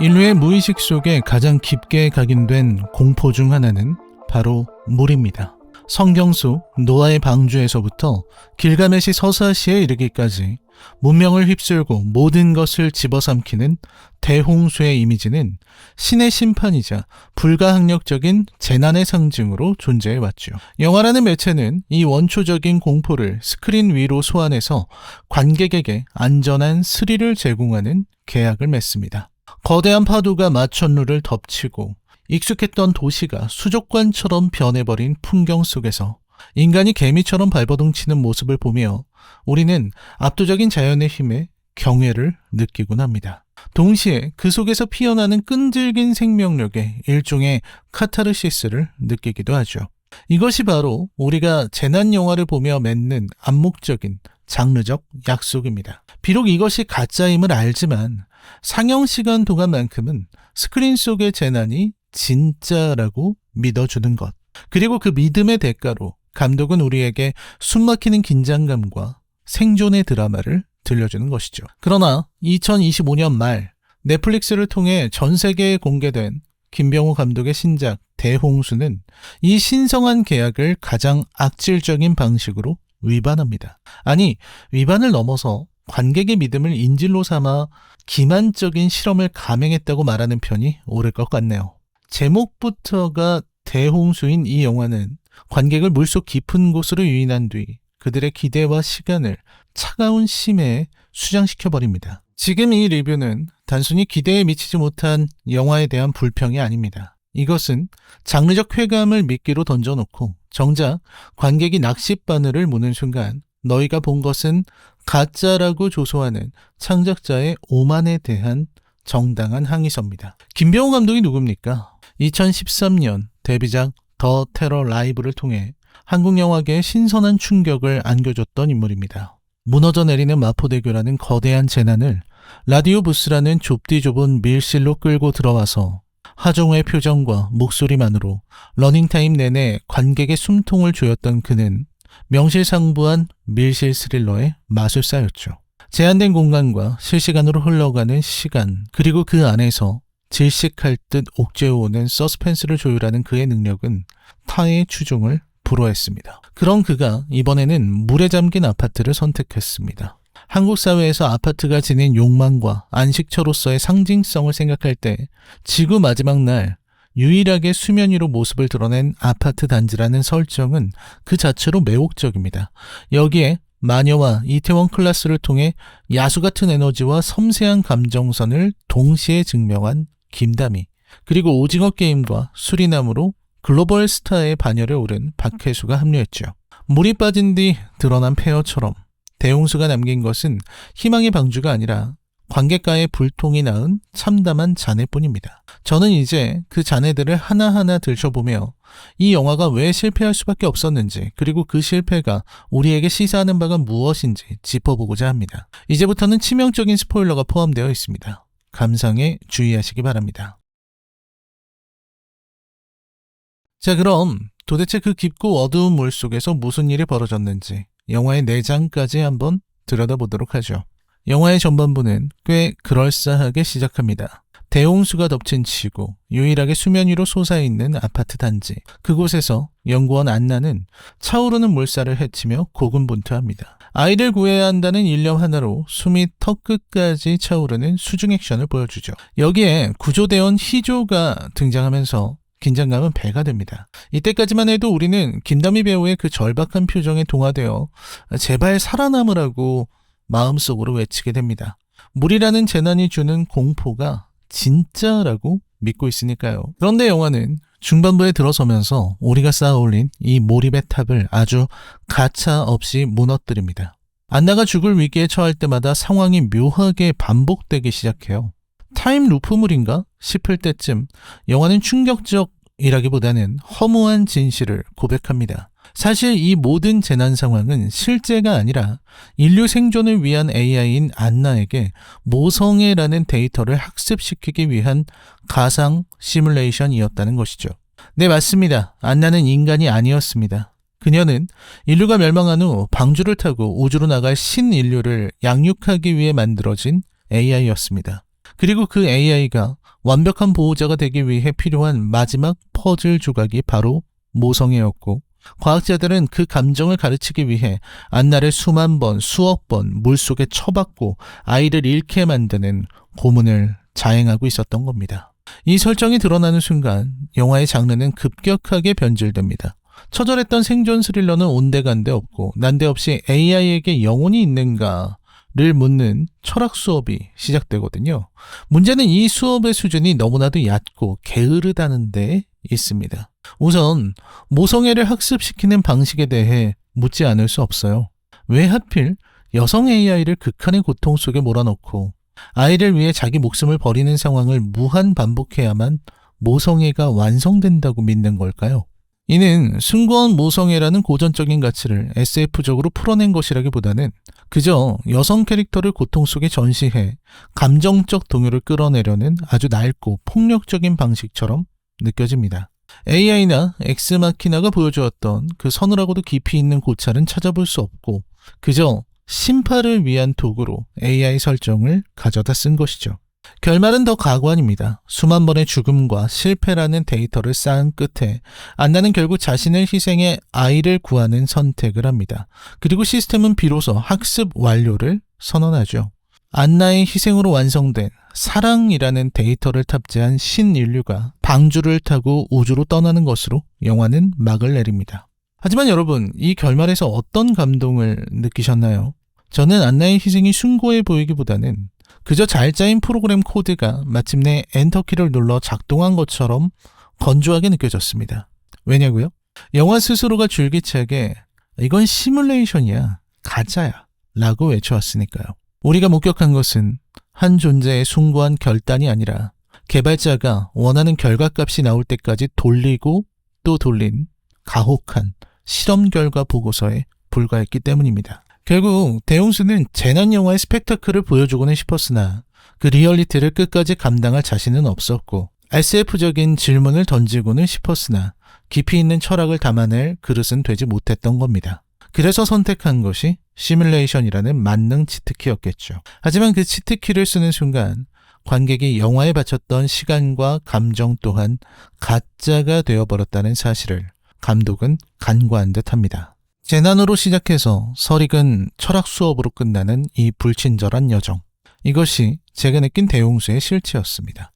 인류의 무의식 속에 가장 깊게 각인된 공포 중 하나는 바로 물입니다. 성경 속 노아의 방주에서부터 길가메시 서사시에 이르기까지 문명을 휩쓸고 모든 것을 집어삼키는 대홍수의 이미지는 신의 심판이자 불가항력적인 재난의 상징으로 존재해왔죠. 영화라는 매체는 이 원초적인 공포를 스크린 위로 소환해서 관객에게 안전한 스릴을 제공하는 계약을 맺습니다. 거대한 파도가 마천루를 덮치고 익숙했던 도시가 수족관처럼 변해버린 풍경 속에서 인간이 개미처럼 발버둥치는 모습을 보며 우리는 압도적인 자연의 힘에 경외를 느끼곤 합니다. 동시에 그 속에서 피어나는 끈질긴 생명력의 일종의 카타르시스를 느끼기도 하죠. 이것이 바로 우리가 재난 영화를 보며 맺는 암묵적인 장르적 약속입니다. 비록 이것이 가짜임을 알지만 상영 시간 동안만큼은 스크린 속의 재난이 진짜라고 믿어주는 것. 그리고 그 믿음의 대가로 감독은 우리에게 숨막히는 긴장감과 생존의 드라마를 들려주는 것이죠. 그러나 2025년 말 넷플릭스를 통해 전 세계에 공개된 김병호 감독의 신작 대홍수는 이 신성한 계약을 가장 악질적인 방식으로 위반합니다. 아니, 위반을 넘어서 관객의 믿음을 인질로 삼아 기만적인 실험을 감행했다고 말하는 편이 옳을 것 같네요. 제목부터가 대홍수인 이 영화는 관객을 물속 깊은 곳으로 유인한 뒤 그들의 기대와 시간을 차가운 심해에 수장시켜버립니다. 지금 이 리뷰는 단순히 기대에 미치지 못한 영화에 대한 불평이 아닙니다. 이것은 장르적 쾌감을 미끼로 던져놓고 정작 관객이 낚싯바늘을 무는 순간 너희가 본 것은 가짜라고 조소하는 창작자의 오만에 대한 정당한 항의서입니다. 김병호 감독이 누굽니까? 2013년 데뷔작 더 테러 라이브를 통해 한국 영화계에 신선한 충격을 안겨줬던 인물입니다. 무너져 내리는 마포대교라는 거대한 재난을 라디오 부스라는 좁디 좁은 밀실로 끌고 들어와서 하정우의 표정과 목소리만으로 러닝타임 내내 관객의 숨통을 조였던 그는 명실상부한 밀실 스릴러의 마술사였죠. 제한된 공간과 실시간으로 흘러가는 시간, 그리고 그 안에서 질식할 듯 옥죄어오는 서스펜스를 조율하는 그의 능력은 타의 추종을 불허했습니다. 그런 그가 이번에는 물에 잠긴 아파트를 선택했습니다. 한국 사회에서 아파트가 지닌 욕망과 안식처로서의 상징성을 생각할 때 지구 마지막 날 유일하게 수면 위로 모습을 드러낸 아파트 단지라는 설정은 그 자체로 매혹적입니다. 여기에 마녀와 이태원 클라스를 통해 야수 같은 에너지와 섬세한 감정선을 동시에 증명한 김다미, 그리고 오징어 게임과 수리남으로 글로벌 스타의 반열에 오른 박혜수가 합류했죠. 물이 빠진 뒤 드러난 폐허처럼 대홍수가 남긴 것은 희망의 방주가 아니라 관객과의 불통이 낳은 참담한 잔해뿐입니다. 저는 이제 그 잔해들을 하나하나 들춰보며 이 영화가 왜 실패할 수밖에 없었는지, 그리고 그 실패가 우리에게 시사하는 바가 무엇인지 짚어보고자 합니다. 이제부터는 치명적인 스포일러가 포함되어 있습니다. 감상에 주의하시기 바랍니다. 자, 그럼 도대체 그 깊고 어두운 물 속에서 무슨 일이 벌어졌는지 영화의 내장까지 한번 들여다보도록 하죠. 영화의 전반부는 꽤 그럴싸하게 시작합니다. 대홍수가 덮친 지구, 유일하게 수면 위로 솟아있는 아파트 단지. 그곳에서 연구원 안나는 차오르는 물살을 헤치며 고군분투합니다. 아이를 구해야 한다는 일념 하나로 숨이 턱끝까지 차오르는 수중 액션을 보여주죠. 여기에 구조대원 희조가 등장하면서 긴장감은 배가 됩니다. 이때까지만 해도 우리는 김다미 배우의 그 절박한 표정에 동화되어 제발 살아남으라고 마음속으로 외치게 됩니다. 물이라는 재난이 주는 공포가 진짜라고 믿고 있으니까요. 그런데 영화는 중반부에 들어서면서 우리가 쌓아올린 이 몰입의 탑을 아주 가차 없이 무너뜨립니다. 안나가 죽을 위기에 처할 때마다 상황이 묘하게 반복되기 시작해요. 타임 루프물인가 싶을 때쯤 영화는 충격적이라기보다는 허무한 진실을 고백합니다. 사실 이 모든 재난 상황은 실제가 아니라 인류 생존을 위한 AI인 안나에게 모성애라는 데이터를 학습시키기 위한 가상 시뮬레이션이었다는 것이죠. 네, 맞습니다. 안나는 인간이 아니었습니다. 그녀는 인류가 멸망한 후 방주를 타고 우주로 나갈 신인류를 양육하기 위해 만들어진 AI였습니다. 그리고 그 AI가 완벽한 보호자가 되기 위해 필요한 마지막 퍼즐 조각이 바로 모성애였고, 과학자들은 그 감정을 가르치기 위해 안나를 수만 번, 수억 번 물속에 처박고 아이를 잃게 만드는 고문을 자행하고 있었던 겁니다. 이 설정이 드러나는 순간 영화의 장르는 급격하게 변질됩니다. 처절했던 생존 스릴러는 온데간데 없고 난데없이 AI에게 영혼이 있는가를 묻는 철학 수업이 시작되거든요. 문제는 이 수업의 수준이 너무나도 얕고 게으르다는 데 있습니다. 우선 모성애를 학습시키는 방식에 대해 묻지 않을 수 없어요. 왜 하필 여성 AI를 극한의 고통 속에 몰아넣고 아이를 위해 자기 목숨을 버리는 상황을 무한 반복해야만 모성애가 완성된다고 믿는 걸까요? 이는 숭고한 모성애라는 고전적인 가치를 SF적으로 풀어낸 것이라기보다는 그저 여성 캐릭터를 고통 속에 전시해 감정적 동요를 끌어내려는 아주 낡고 폭력적인 방식처럼 느껴집니다. AI나 엑스마키나가 보여주었던 그 서늘하고도 깊이 있는 고찰은 찾아볼 수 없고 그저 심파를 위한 도구로 AI 설정을 가져다 쓴 것이죠. 결말은 더 가관입니다. 수만 번의 죽음과 실패라는 데이터를 쌓은 끝에 안나는 결국 자신을 희생해 아이를 구하는 선택을 합니다. 그리고 시스템은 비로소 학습 완료를 선언하죠. 안나의 희생으로 완성된 사랑이라는 데이터를 탑재한 신인류가 방주를 타고 우주로 떠나는 것으로 영화는 막을 내립니다. 하지만 여러분, 이 결말에서 어떤 감동을 느끼셨나요? 저는 안나의 희생이 숭고해 보이기보다는 그저 잘 짜인 프로그램 코드가 마침내 엔터키를 눌러 작동한 것처럼 건조하게 느껴졌습니다. 왜냐고요? 영화 스스로가 줄기차게 이건 시뮬레이션이야, 가짜야 라고 외쳐왔으니까요. 우리가 목격한 것은 한 존재의 숭고한 결단이 아니라 개발자가 원하는 결과값이 나올 때까지 돌리고 또 돌린 가혹한 실험 결과 보고서에 불과했기 때문입니다. 결국 대홍수는 재난 영화의 스펙타클을 보여주고는 싶었으나 그 리얼리티를 끝까지 감당할 자신은 없었고 SF적인 질문을 던지고는 싶었으나 깊이 있는 철학을 담아낼 그릇은 되지 못했던 겁니다. 그래서 선택한 것이 시뮬레이션이라는 만능 치트키였겠죠. 하지만 그 치트키를 쓰는 순간 관객이 영화에 바쳤던 시간과 감정 또한 가짜가 되어버렸다는 사실을 감독은 간과한 듯합니다. 재난으로 시작해서 설익은 철학 수업으로 끝나는 이 불친절한 여정. 이것이 제가 느낀 대홍수의 실체였습니다.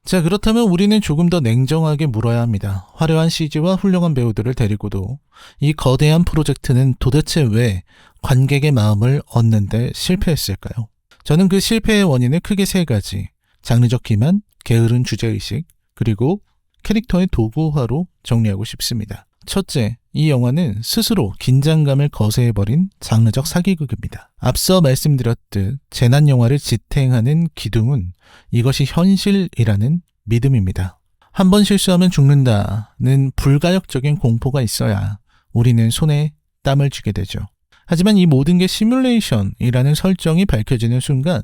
자, 그렇다면 우리는 조금 더 냉정하게 물어야 합니다. 화려한 CG와 훌륭한 배우들을 데리고도 이 거대한 프로젝트는 도대체 왜 관객의 마음을 얻는데 실패했을까요? 저는 그 실패의 원인을 크게 세 가지, 장르적 기만, 게으른 주제의식, 그리고 캐릭터의 도구화로 정리하고 싶습니다. 첫째, 이 영화는 스스로 긴장감을 거세해버린 장르적 사기극입니다. 앞서 말씀드렸듯 재난 영화를 지탱하는 기둥은 이것이 현실이라는 믿음입니다. 한 번 실수하면 죽는다는 불가역적인 공포가 있어야 우리는 손에 땀을 쥐게 되죠. 하지만 이 모든 게 시뮬레이션이라는 설정이 밝혀지는 순간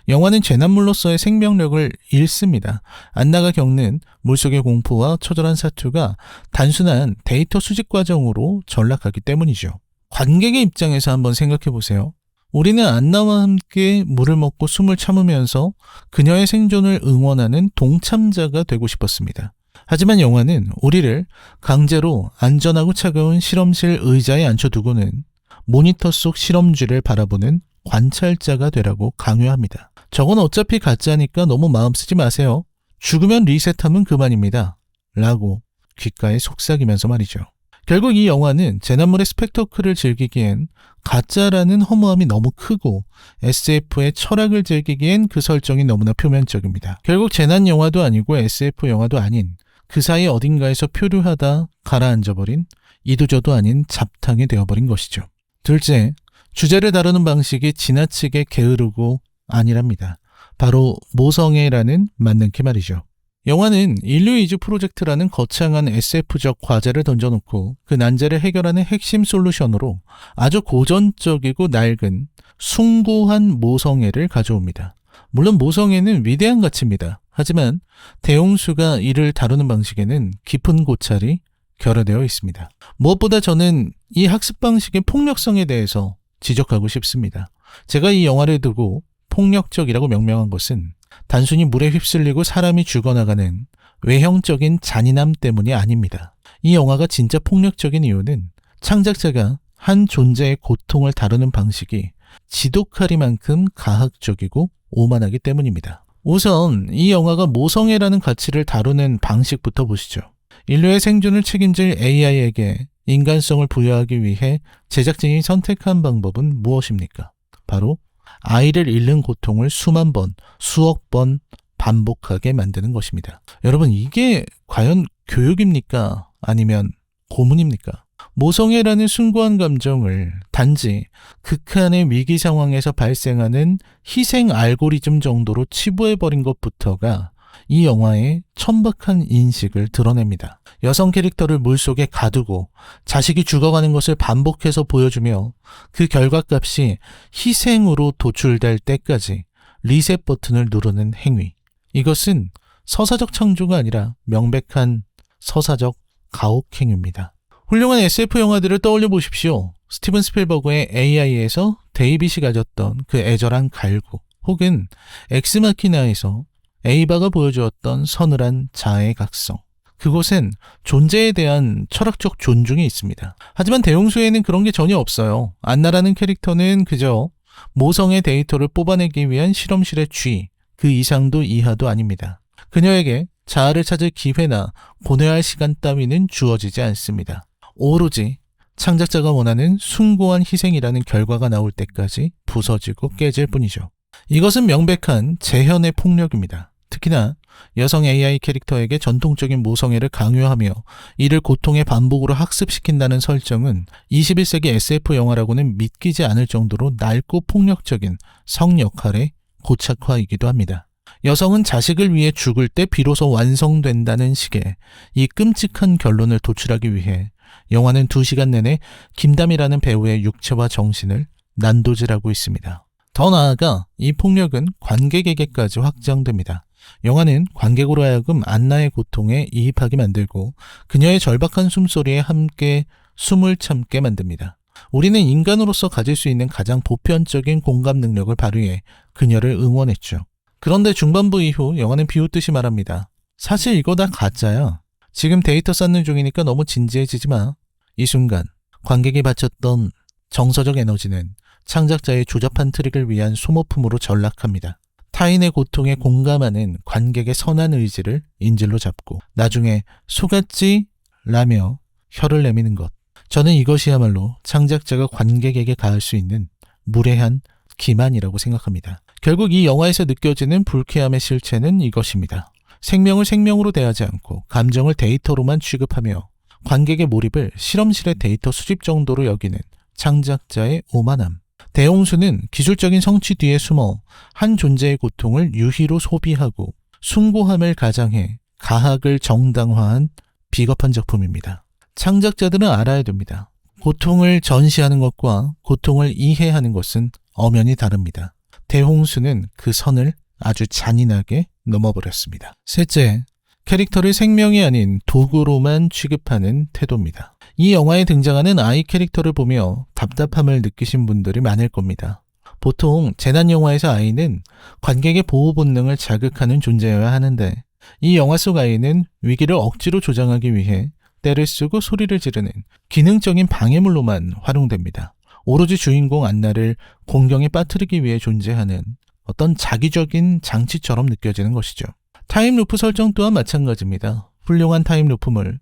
영화는 재난물로서의 생명력을 잃습니다. 안나가 겪는 물속의 공포와 처절한 사투가 단순한 데이터 수집 과정으로 전락하기 때문이죠. 관객의 입장에서 한번 생각해 보세요. 우리는 안나와 함께 물을 먹고 숨을 참으면서 그녀의 생존을 응원하는 동참자가 되고 싶었습니다. 하지만 영화는 우리를 강제로 안전하고 차가운 실험실 의자에 앉혀두고는 모니터 속 실험쥐를 바라보는 관찰자가 되라고 강요합니다. 저건 어차피 가짜니까 너무 마음 쓰지 마세요. 죽으면 리셋하면 그만입니다. 라고 귓가에 속삭이면서 말이죠. 결국 이 영화는 재난물의 스펙터클을 즐기기엔 가짜라는 허무함이 너무 크고 SF의 철학을 즐기기엔 그 설정이 너무나 표면적입니다. 결국 재난 영화도 아니고 SF 영화도 아닌 그 사이 어딘가에서 표류하다 가라앉아버린 이도저도 아닌 잡탕이 되어버린 것이죠. 둘째, 주제를 다루는 방식이 지나치게 게으르고 안일합니다. 바로 모성애라는 만능키 말이죠. 영화는 인류 이주 프로젝트라는 거창한 SF적 과제를 던져놓고 그 난제를 해결하는 핵심 솔루션으로 아주 고전적이고 낡은 숭고한 모성애를 가져옵니다. 물론 모성애는 위대한 가치입니다. 하지만 대홍수가 이를 다루는 방식에는 깊은 고찰이 결여되어 있습니다. 무엇보다 저는 이 학습 방식의 폭력성에 대해서 지적하고 싶습니다. 제가 이 영화를 두고 폭력적이라고 명명한 것은 단순히 물에 휩쓸리고 사람이 죽어나가는 외형적인 잔인함 때문이 아닙니다. 이 영화가 진짜 폭력적인 이유는 창작자가 한 존재의 고통을 다루는 방식이 지독하리만큼 가학적이고 오만하기 때문입니다. 우선 이 영화가 모성애라는 가치를 다루는 방식부터 보시죠. 인류의 생존을 책임질 AI에게 인간성을 부여하기 위해 제작진이 선택한 방법은 무엇입니까? 바로 아이를 잃는 고통을 수만 번, 수억 번 반복하게 만드는 것입니다. 여러분, 이게 과연 교육입니까? 아니면 고문입니까? 모성애라는 숭고한 감정을 단지 극한의 위기 상황에서 발생하는 희생 알고리즘 정도로 치부해버린 것부터가 이 영화의 천박한 인식을 드러냅니다. 여성 캐릭터를 물속에 가두고 자식이 죽어가는 것을 반복해서 보여주며 그 결과값이 희생으로 도출될 때까지 리셋 버튼을 누르는 행위. 이것은 서사적 창조가 아니라 명백한 서사적 가혹행위입니다. 훌륭한 SF 영화들을 떠올려 보십시오. 스티븐 스필버그의 AI에서 데이빗이 가졌던 그 애절한 갈구, 혹은 엑스마키나에서 에이바가 보여주었던 서늘한 자아의 각성. 그곳엔 존재에 대한 철학적 존중이 있습니다. 하지만 대홍수에는 그런 게 전혀 없어요. 안나라는 캐릭터는 그저 모성의 데이터를 뽑아내기 위한 실험실의 쥐, 그 이상도 이하도 아닙니다. 그녀에게 자아를 찾을 기회나 고뇌할 시간 따위는 주어지지 않습니다. 오로지 창작자가 원하는 숭고한 희생이라는 결과가 나올 때까지 부서지고 깨질 뿐이죠. 이것은 명백한 재현의 폭력입니다. 특히나 여성 AI 캐릭터에게 전통적인 모성애를 강요하며 이를 고통의 반복으로 학습시킨다는 설정은 21세기 SF 영화라고는 믿기지 않을 정도로 낡고 폭력적인 성 역할의 고착화이기도 합니다. 여성은 자식을 위해 죽을 때 비로소 완성된다는 식의 이 끔찍한 결론을 도출하기 위해 영화는 2시간 내내 김담이라는 배우의 육체와 정신을 난도질하고 있습니다. 더 나아가 이 폭력은 관객에게까지 확장됩니다. 영화는 관객으로 하여금 안나의 고통에 이입하게 만들고 그녀의 절박한 숨소리에 함께 숨을 참게 만듭니다. 우리는 인간으로서 가질 수 있는 가장 보편적인 공감 능력을 발휘해 그녀를 응원했죠. 그런데 중반부 이후 영화는 비웃듯이 말합니다. 사실 이거 다 가짜야. 지금 데이터 쌓는 중이니까 너무 진지해지지 마. 이 순간 관객이 바쳤던 정서적 에너지는 창작자의 조잡한 트릭을 위한 소모품으로 전락합니다. 타인의 고통에 공감하는 관객의 선한 의지를 인질로 잡고 나중에 속았지? 라며 혀를 내미는 것. 저는 이것이야말로 창작자가 관객에게 가할 수 있는 무례한 기만이라고 생각합니다. 결국 이 영화에서 느껴지는 불쾌함의 실체는 이것입니다. 생명을 생명으로 대하지 않고 감정을 데이터로만 취급하며 관객의 몰입을 실험실의 데이터 수집 정도로 여기는 창작자의 오만함. 대홍수는 기술적인 성취 뒤에 숨어 한 존재의 고통을 유희로 소비하고 숭고함을 가장해 가학을 정당화한 비겁한 작품입니다. 창작자들은 알아야 됩니다. 고통을 전시하는 것과 고통을 이해하는 것은 엄연히 다릅니다. 대홍수는 그 선을 아주 잔인하게 넘어버렸습니다. 셋째, 캐릭터를 생명이 아닌 도구로만 취급하는 태도입니다. 이 영화에 등장하는 아이 캐릭터를 보며 답답함을 느끼신 분들이 많을 겁니다. 보통 재난 영화에서 아이는 관객의 보호 본능을 자극하는 존재여야 하는데 이 영화 속 아이는 위기를 억지로 조장하기 위해 떼를 쓰고 소리를 지르는 기능적인 방해물로만 활용됩니다. 오로지 주인공 안나를 공경에 빠뜨리기 위해 존재하는 어떤 자기적인 장치처럼 느껴지는 것이죠. 타임루프 설정 또한 마찬가지입니다. 훌륭한 타임루프물,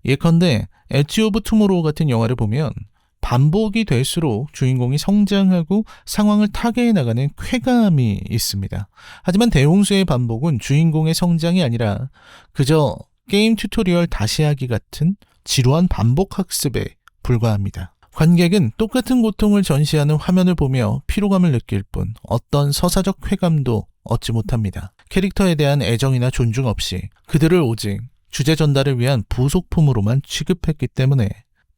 예컨대 엣지 오브 투모로우 같은 영화를 보면 반복이 될수록 주인공이 성장하고 상황을 타개해 나가는 쾌감이 있습니다. 하지만 대홍수의 반복은 주인공의 성장이 아니라 그저 게임 튜토리얼 다시 하기 같은 지루한 반복 학습에 불과합니다. 관객은 똑같은 고통을 전시하는 화면을 보며 피로감을 느낄 뿐 어떤 서사적 쾌감도 얻지 못합니다. 캐릭터에 대한 애정이나 존중 없이 그들을 오직 주제 전달을 위한 부속품으로만 취급했기 때문에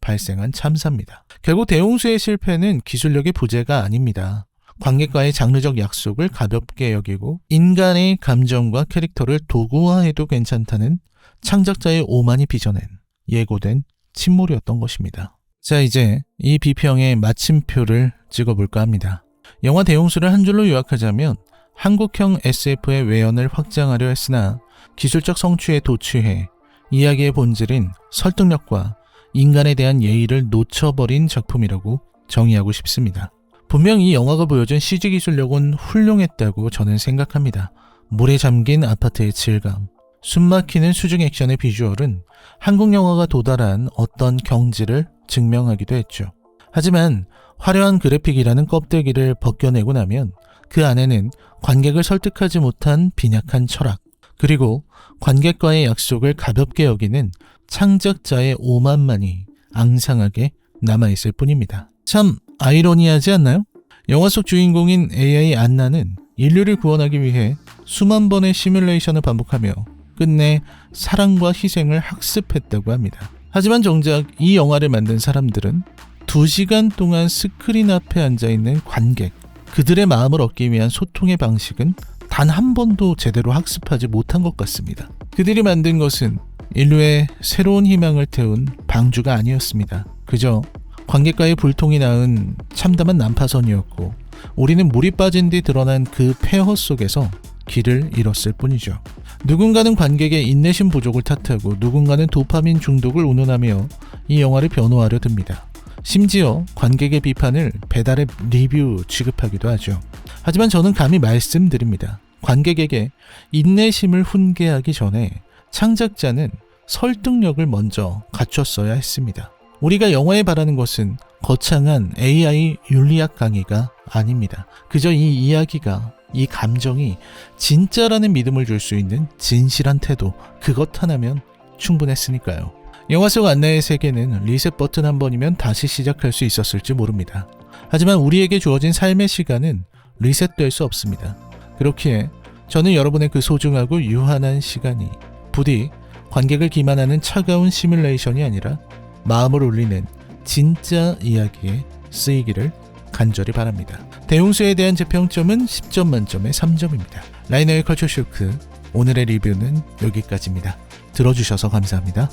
발생한 참사입니다. 결국 대홍수의 실패는 기술력의 부재가 아닙니다. 관객과의 장르적 약속을 가볍게 여기고 인간의 감정과 캐릭터를 도구화해도 괜찮다는 창작자의 오만이 빚어낸 예고된 침몰이었던 것입니다. 자, 이제 이 비평의 마침표를 찍어볼까 합니다. 영화 대용수를 한 줄로 요약하자면 한국형 SF의 외연을 확장하려 했으나 기술적 성취에 도취해 이야기의 본질인 설득력과 인간에 대한 예의를 놓쳐버린 작품이라고 정의하고 싶습니다. 분명 이 영화가 보여준 CG 기술력은 훌륭했다고 저는 생각합니다. 물에 잠긴 아파트의 질감, 숨막히는 수중 액션의 비주얼은 한국 영화가 도달한 어떤 경지를 증명하기도 했죠. 하지만 화려한 그래픽이라는 껍데기를 벗겨내고 나면 그 안에는 관객을 설득하지 못한 빈약한 철학, 그리고 관객과의 약속을 가볍게 여기는 창작자의 오만만이 앙상하게 남아있을 뿐입니다. 참 아이러니하지 않나요? 영화 속 주인공인 AI 안나는 인류를 구원하기 위해 수만 번의 시뮬레이션을 반복하며 끝내 사랑과 희생을 학습했다고 합니다. 하지만 정작 이 영화를 만든 사람들은 2시간 동안 스크린 앞에 앉아있는 관객, 그들의 마음을 얻기 위한 소통의 방식은 단 한 번도 제대로 학습하지 못한 것 같습니다. 그들이 만든 것은 인류의 새로운 희망을 태운 방주가 아니었습니다. 그저 관객과의 불통이 낳은 참담한 난파선이었고 우리는 물이 빠진 뒤 드러난 그 폐허 속에서 길을 잃었을 뿐이죠. 누군가는 관객의 인내심 부족을 탓하고 누군가는 도파민 중독을 운운하며 이 영화를 변호하려 듭니다. 심지어 관객의 비판을 배달의 리뷰 취급하기도 하죠. 하지만 저는 감히 말씀드립니다. 관객에게 인내심을 훈계하기 전에 창작자는 설득력을 먼저 갖췄어야 했습니다. 우리가 영화에 바라는 것은 거창한 AI 윤리학 강의가 아닙니다. 그저 이 이야기가, 이 감정이 진짜라는 믿음을 줄 수 있는 진실한 태도, 그것 하나면 충분했으니까요. 영화 속 안나의 세계는 리셋 버튼 한 번이면 다시 시작할 수 있었을지 모릅니다. 하지만 우리에게 주어진 삶의 시간은 리셋될 수 없습니다. 그렇기에 저는 여러분의 그 소중하고 유한한 시간이 부디 관객을 기만하는 차가운 시뮬레이션이 아니라 마음을 울리는 진짜 이야기에 쓰이기를 간절히 바랍니다. 대용수에 대한 제 평점은 10점 만점에 3점입니다. 라이너의 컬처쇼크, 오늘의 리뷰는 여기까지입니다. 들어주셔서 감사합니다.